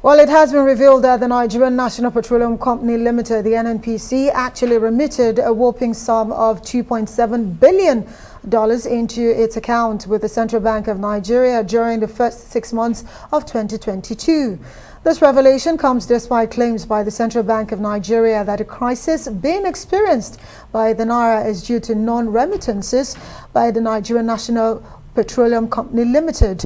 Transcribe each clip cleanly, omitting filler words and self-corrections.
Well, it has been revealed that the Nigerian National Petroleum Company Limited, the NNPC, actually remitted a whopping sum of $2.7 billion into its account with the Central Bank of Nigeria during the first 6 months of 2022. This revelation comes despite claims by the Central Bank of Nigeria that a crisis being experienced by the Naira is due to non-remittances by the Nigerian National Petroleum Company Limited.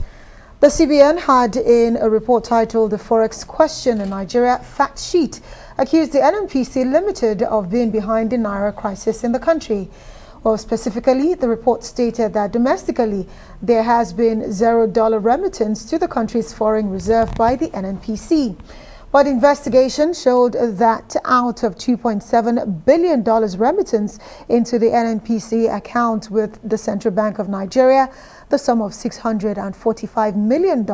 The CBN had, in a report titled The Forex Question in Nigeria Fact Sheet, accused the NNPC Limited of being behind the Naira crisis in the country. Well, specifically, the report stated that domestically, there has been $0 remittance to the country's foreign reserve by the NNPC. But investigation showed that out of $2.7 billion remittance into the NNPC account with the Central Bank of Nigeria, the sum of $645 million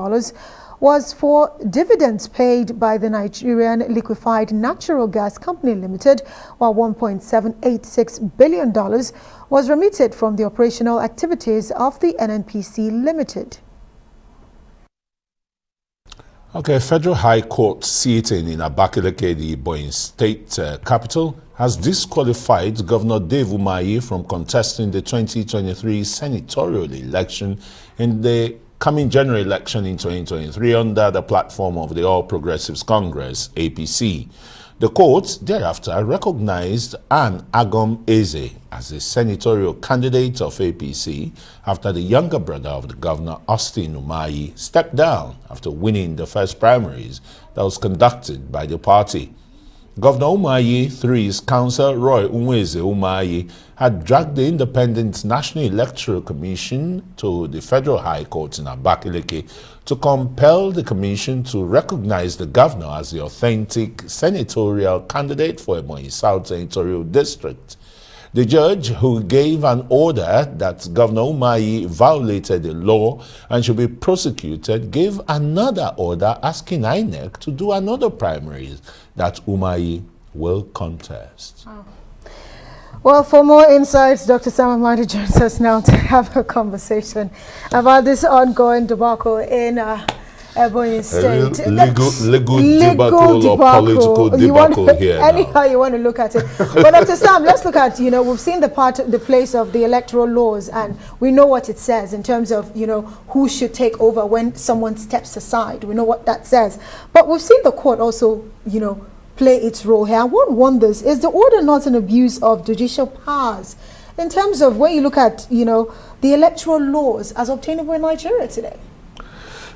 was for dividends paid by the Nigerian Liquefied Natural Gas Company Limited, while $1.786 billion was remitted from the operational activities of the NNPC Limited. Okay, Federal High Court sitting in Abakaliki, the Ebonyi State capital, has disqualified Governor Dave Umahi from contesting the 2023 senatorial election in the coming general election in 2023 under the platform of the All Progressives Congress, APC. The court thereafter recognized Ann Agom Eze as a senatorial candidate of APC after the younger brother of the governor, Austin Umahi, stepped down after winning the first primaries that was conducted by the party. Governor Umahi, through his counsel Roy Unweze Umahi, had dragged the Independent National Electoral Commission to the Federal High Court in Abakaliki to compel the commission to recognize the governor as the authentic senatorial candidate for Ebonyi South Senatorial District. The judge, who gave an order that Governor Umahi violated the law and should be prosecuted, gave another order asking INEC to do another primaries that Umahi will contest. Oh. Well, for more insights, Dr. Sam Amadi joins us now to have a conversation about this ongoing debacle in Ebonyi State. Legal debacle or political debacle here. Anyhow you want to look at it. But Dr. Sam, let's look at, we've seen the place of the electoral laws, and we know what it says in terms of, who should take over when someone steps aside. We know what that says. But we've seen the court also, play its role here. One wonders, is the order not an abuse of judicial powers in terms of when you look at, the electoral laws as obtainable in Nigeria today?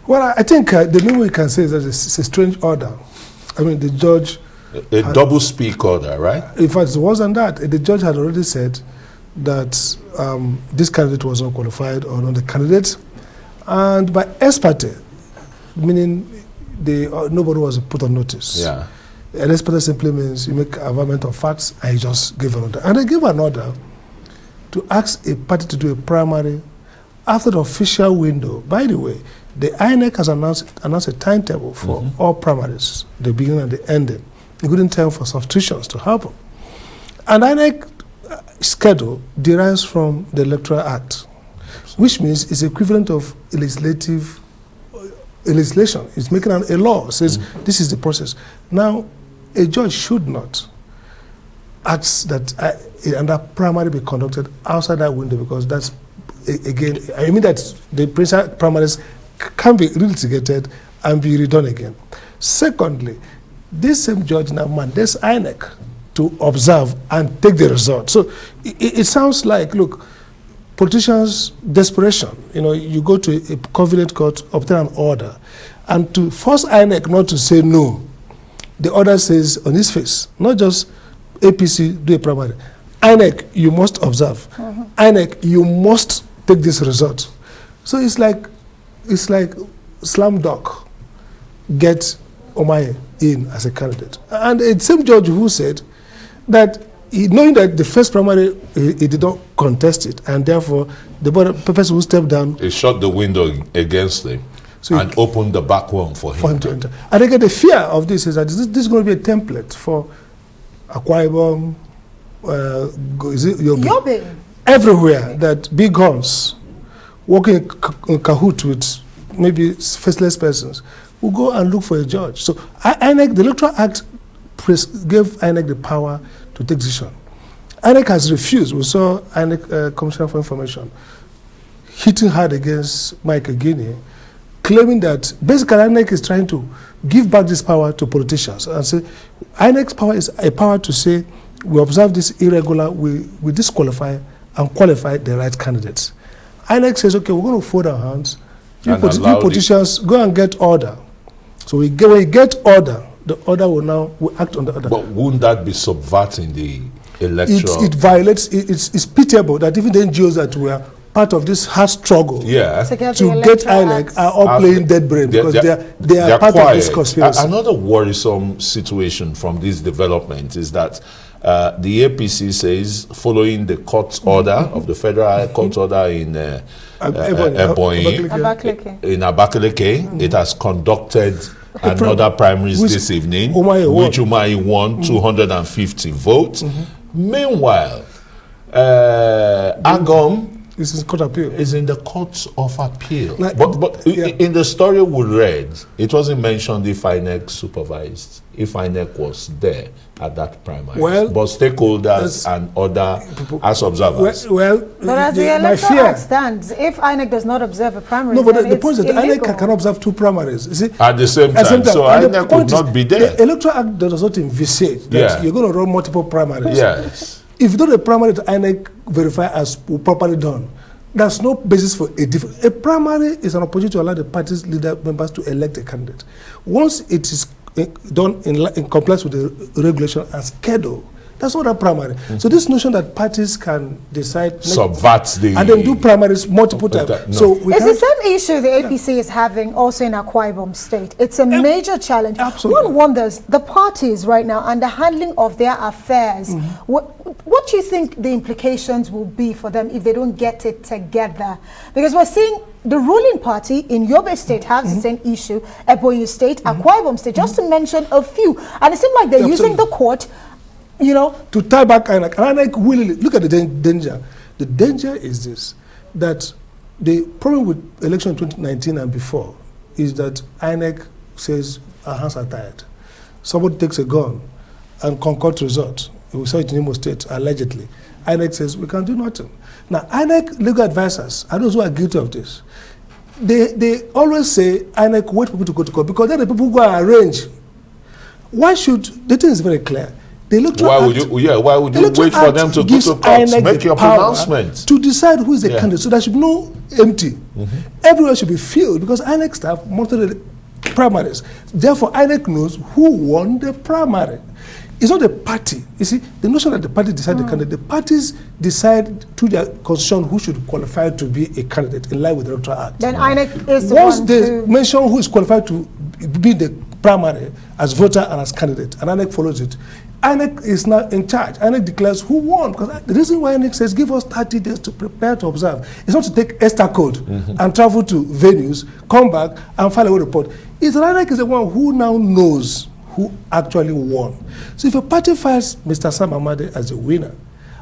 Well, I think the main way we can say is that it's a strange order. I mean, the judge... A double speak order, right? In fact, it wasn't that. The judge had already said that this candidate was unqualified or not the candidate. And by ex parte, meaning nobody was put on notice. Yeah. An ex parte simply means you make a variant of facts and you just give an order. And they gave an order to ask a party to do a primary after the official window. By the way, the INEC has announced a timetable for all primaries, the beginning and the ending, including time for substitutions to happen. And INEC schedule derives from the Electoral Act, which means it's equivalent of legislation. It's making a law, says this is the process. Now, a judge should not ask that that primary be conducted outside that window, because that's, again, I mean that the primaries can be relitigated and be redone again. Secondly, this same judge now mandates INEC to observe and take the result. So it sounds like, look, politicians' desperation. You go to a covenant court, obtain an order, and to force INEC not to say no, the order says on his face, not just APC do a primary. INEC, you must observe. INEC, you must take this result. So it's like slam dunk, get Umahi in as a candidate. And the same judge who said that knowing that the first primary, he did not contest it, and therefore the person who stepped down... He shut the window against him and opened the back one for him to enter. And again, the fear of this is that this is going to be a template for Akwa Ibom, Yobe. Everywhere, that big guns working in cahoot with maybe faceless persons will go and look for a judge. So INEC, the Electoral Act gave INEC the power to take decision. INEC has refused. We saw INEC Commissioner for Information hitting hard against Michael Guinea, claiming that basically INEC is trying to give back this power to politicians and say INEC's power is a power to say we observe this irregular, we disqualify and qualify the right candidates. INEC says, okay, we're going to fold our hands. You politicians, go and get order. So when we get order, the order will act on the order. But wouldn't that be subverting the electoral? It violates, it's pitiable that even the NGOs that were part of this hard struggle to get INEC are all playing dead brain because they are part of this conspiracy. Another worrisome situation from this development is that the APC says, following the court order of the Federal Court order in Abakaliki, it has conducted another primaries this evening, which Umahi won 250 votes. Meanwhile, Agom is in court appeal. Is in the courts of appeal. But in the story we read, it wasn't mentioned if INEC supervised, if INEC was there at that primary. Well, but stakeholders and other as observers. But as the Electoral Act stands, if INEC does not observe a primary, no, but the point is that INEC can observe two primaries. You see, at the same time, so INEC could not be there. The Electoral Act does not envisage that you're going to run multiple primaries. Yes. If you do the primary that INEC verify as properly done, there's no basis for a different. A primary is an opportunity to allow the party's leader members to elect a candidate. Once it is done in compliance with the regulation and schedule, that's not a primary. So this notion that parties can decide subvert the and then do primaries multiple times. No. So it's the same issue the APC is having also in Akwa Ibom State. It's a major challenge. Absolutely. One wonders, the parties right now and the handling of their affairs, what do you think the implications will be for them if they don't get it together? Because we're seeing the ruling party in Yobe State has the same issue, Ebonyi State, Akwa Ibom State, just to mention a few. And it seems like they're using the court, you know, to tie back INEC. And INEC willingly, look at the danger. The danger is this, that the problem with election 2019 and before is that INEC says our hands are tied. Somebody takes a gun and concoct result. We saw it in Imo State, allegedly. INEC says we can do nothing. Now, INEC legal advisors are those who are guilty of this. They always say INEC wait for people to go to court because then the people who go and arrange. Why should, the thing is very clear. Why would you wait for them to go to court? Make your pronouncement to decide who is the candidate. So there should be no empty. Everywhere should be filled because INEC staff monitor the primaries. Therefore, INEC knows who won the primary. It's not the party. You see, the notion that the party decide the candidate, the parties decide through their constitution who should qualify to be a candidate in line with the Electoral Act. Then INEC is the once one they mention who is qualified to be the primary as voter and as candidate, and INEC follows it, INEC is now in charge. INEC declares who won. Because the reason why INEC says give us 30 days to prepare to observe is not to take ESTA code and travel to venues, come back and file a report. It's that INEC is the one who now knows who actually won. So if a party files Mr. Sam Amadi as a winner,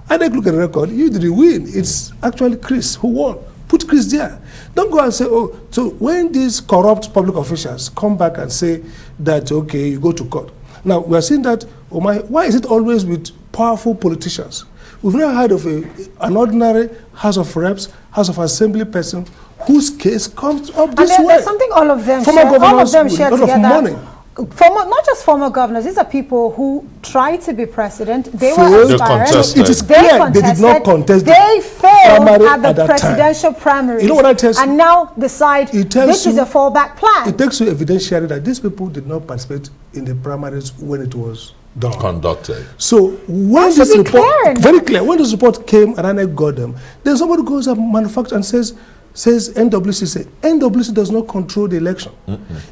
INEC look at the record, you didn't win. It's actually Chris who won. Put Chris there. Don't go and say, oh, so when these corrupt public officials come back and say that, okay, you go to court. Now, we are seeing that, oh my, why is it always with powerful politicians? We've never heard of an ordinary House of Reps, House of Assembly person whose case comes up this way. There's something all of them share together. Money. Not just former governors, these are people who tried to be president. They were aspiring. It is clear they did not contest. They failed at the presidential primaries. You know what I tell you? And now decide this is a fallback plan. It takes you evidentiary that these people did not participate in the primaries when it was done. Conducted. So when this report, very clear, when this report came and INEC got them, then somebody goes up manufacturer and says NWC does not control the election.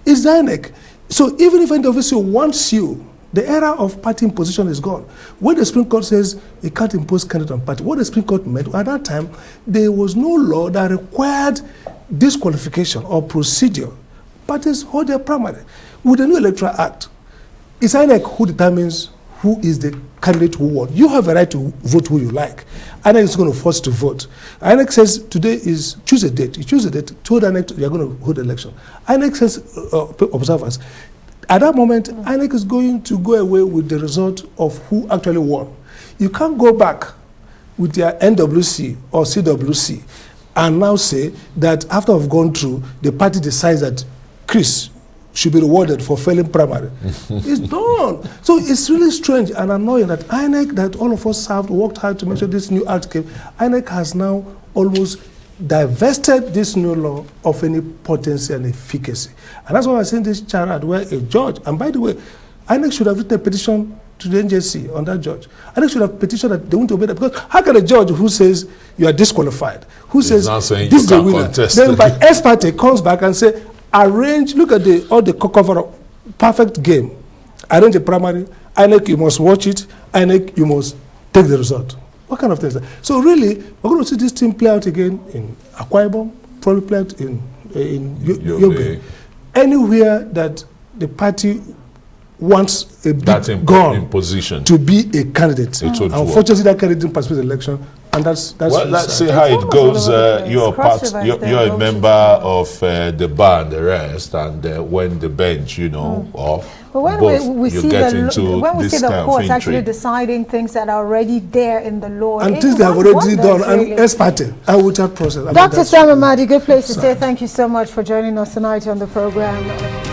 It's the INEC. So even if NWC wants you, the era of party imposition is gone. When the Supreme Court says you can't impose candidate on party, what the Supreme Court meant at that time, there was no law that required disqualification or procedure. Parties hold their primary. With the new Electoral Act, it's INEC who determines who is the candidate who won. You have a right to vote who you like. INEC is going to force to vote. INEC says today is, choose a date. You choose a date, told INEC you are going to hold the election. INEC says, observers, at that moment, INEC is going to go away with the result of who actually won. You can't go back with your NWC or CWC and now say that after I've gone through, the party decides that Chris should be rewarded for failing primary. It's done. So it's really strange and annoying that INEC, that all of us have worked hard to make sure this new act came, INEC has now almost divested this new law of any potency and efficacy. And that's why I'm saying this charade where a judge, and by the way, INEC should have written a petition to the NJC on that judge. INEC should have petitioned that they won't obey that, because how can a judge who says you are disqualified, who says this is the winner, then by ex parte comes back and say, arrange, look at all the cover up, perfect game, arrange a primary, INEC you must watch it, INEC you must take the result. What kind of things? So really, we're going to see this team play out again in Akwa Ibom, probably play out in Yobe. Anywhere that the party wants a big gun position to be a candidate. Unfortunately, that candidate didn't participate in the election, and that's well, let's see how it goes. You're a member of the bar and the rest, and when the bench, or but when both, we see the courts actually deciding things that are already there in the law, and things they have already done, really. And ex parte, and without process. Dr. Sam Amadi, good place to say thank you so much for joining us tonight on the program.